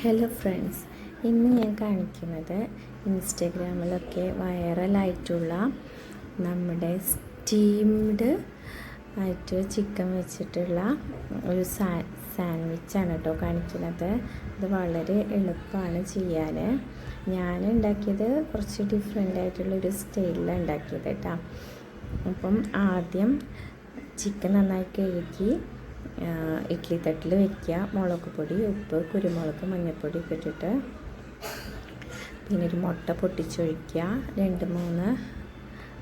Hello friends, ഇന്ന് ഞാൻ കാണിക്കുന്നത് ഇൻസ്റ്റഗ്രാമിലൊക്കെ വൈറലായിട്ടുള്ള നമ്മുടെ സ്റ്റീംഡ് ആയിട്ട് ചിക്കൻ വെച്ചിട്ടുള്ള ഒരു സാൻഡ്വിച്ചാണ് കേട്ടോ കാണിക്കുന്നത്. ഇത് വളരെ എളുപ്പമാണ് ചെയ്യാൻ. ഞാൻ ഉണ്ടാക്കിയത് കുറച്ച് ഡിഫറെൻ്റ് ആയിട്ടുള്ളൊരു സ്റ്റൈലിലാണ് ഉണ്ടാക്കിയത് കേട്ടോ. അപ്പം ആദ്യം ചിക്കൻ നന്നായി കഴുകി ഇഡ്ഡലി തട്ടിൽ വയ്ക്കുക. മുളക് പൊടി, ഉപ്പ്, കുരുമുളക്, മഞ്ഞൾപ്പൊടി ഒക്കെ ഇട്ടിട്ട് പിന്നെ ഒരു മുട്ട പൊട്ടിച്ചൊഴിക്കുക. 2-3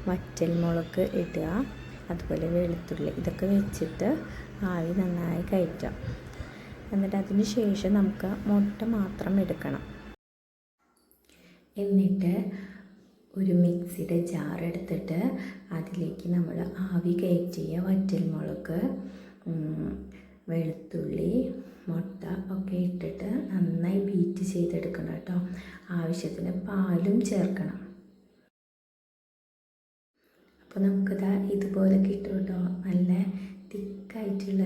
വറ്റൽ മുളക് ഇടുക, അതുപോലെ വെളുത്തുള്ളി, ഇതൊക്കെ വെച്ചിട്ട് ആവി നന്നായി കയറ്റാം. എന്നിട്ട് അതിന് ശേഷം നമുക്ക് മുട്ട മാത്രം എടുക്കണം. എന്നിട്ട് ഒരു മിക്സിയുടെ ജാർ എടുത്തിട്ട് അതിലേക്ക് നമ്മൾ ആവി കയറ്റിയ വറ്റൽമുളക്, വെളുത്തുള്ളി, മുട്ട ഒക്കെ ഇട്ടിട്ട് നന്നായി ബീറ്റ് ചെയ്തെടുക്കണം കേട്ടോ. ആവശ്യത്തിന് പാലും ചേർക്കണം. അപ്പോൾ നമുക്കിതാ ഇതുപോലെ കിട്ടും കേട്ടോ. നല്ല തിക്കായിട്ടുള്ള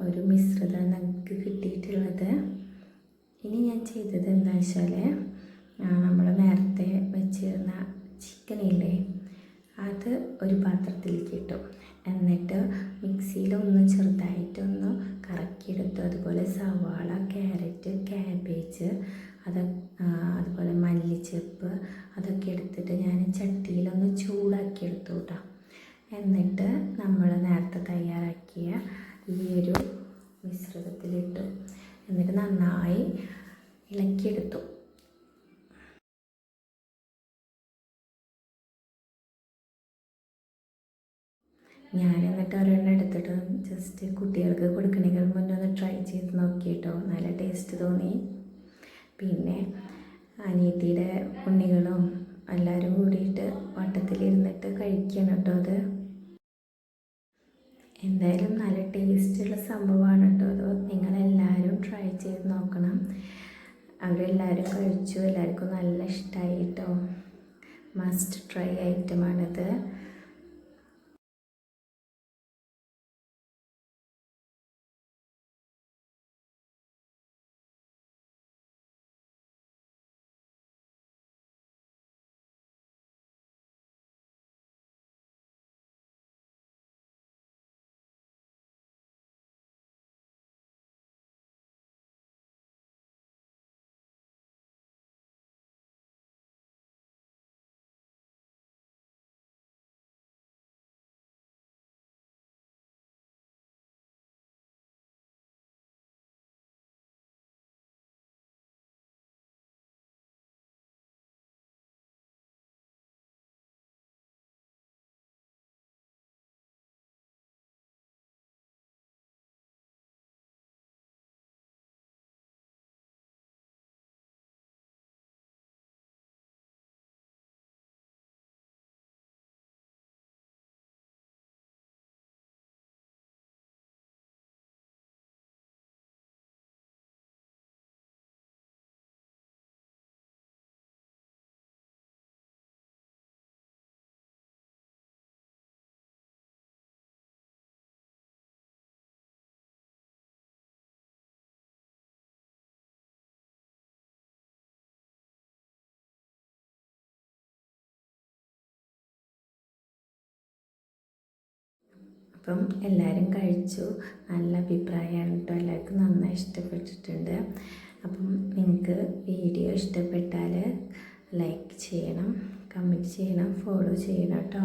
ഒരു മിശ്രിതം നമുക്ക് കിട്ടിയിട്ടുള്ളത്. ഇനി ഞാൻ ചെയ്തത് എന്താ വെച്ചാൽ, നമ്മൾ നേരത്തെ വെച്ചിരുന്ന ചിക്കനില്ലേ, അത് ഒരു പാത്രത്തിലേക്ക് ഇട്ടു. എന്നിട്ട് മിക്സിയിലൊന്ന് ചെറുതായിട്ടൊന്ന് കറക്കിയെടുത്തു. അതുപോലെ സവാള, ക്യാരറ്റ്, ക്യാബേജ്, അതുപോലെ മല്ലിച്ചപ്പ് അതൊക്കെ എടുത്തിട്ട് ഞാൻ ചട്ടിയിലൊന്ന് ചൂടാക്കിയെടുത്തു കേട്ടോ. എന്നിട്ട് നമ്മൾ നേരത്തെ തയ്യാറാക്കിയ ഈ ഒരു മിശ്രിതത്തിലിട്ടു. എന്നിട്ട് നന്നായി ഇളക്കിയെടുത്തു. ഞാൻ എന്നിട്ട് ഒരെണ്ണം എടുത്തിട്ട് ജസ്റ്റ് കുട്ടികൾക്ക് കൊടുക്കണേക്കാൾ മുന്നേ ഒന്ന് ട്രൈ ചെയ്ത് നോക്കിയിട്ടോ. നല്ല ടേസ്റ്റ് തോന്നി. പിന്നെ അനിയത്തിയുടെ ഉണ്ണികളും എല്ലാവരും കൂടിയിട്ട് വട്ടത്തിലിരുന്നിട്ട് കഴിക്കണം കേട്ടോ. അത് എന്തായാലും നല്ല ടേസ്റ്റുള്ള സംഭവമാണ് കേട്ടോ. അത് നിങ്ങളെല്ലാവരും ട്രൈ ചെയ്ത് നോക്കണം. അവരെല്ലാവരും കഴിച്ചു, എല്ലാവർക്കും നല്ല ഇഷ്ടമായി കേട്ടോ. മസ്റ്റ് ട്രൈ ഐറ്റമാണിത്. അപ്പം എല്ലാവരും കഴിച്ചു. നല്ല അഭിപ്രായമാണ് കേട്ടോ. എല്ലാവർക്കും നന്നായി ഇഷ്ടപ്പെട്ടിട്ടുണ്ട്. അപ്പം നിങ്ങൾക്ക് വീഡിയോ ഇഷ്ടപ്പെട്ടാൽ ലൈക്ക് ചെയ്യണം, കമൻറ്റ് ചെയ്യണം, ഫോളോ ചെയ്യണം കേട്ടോ.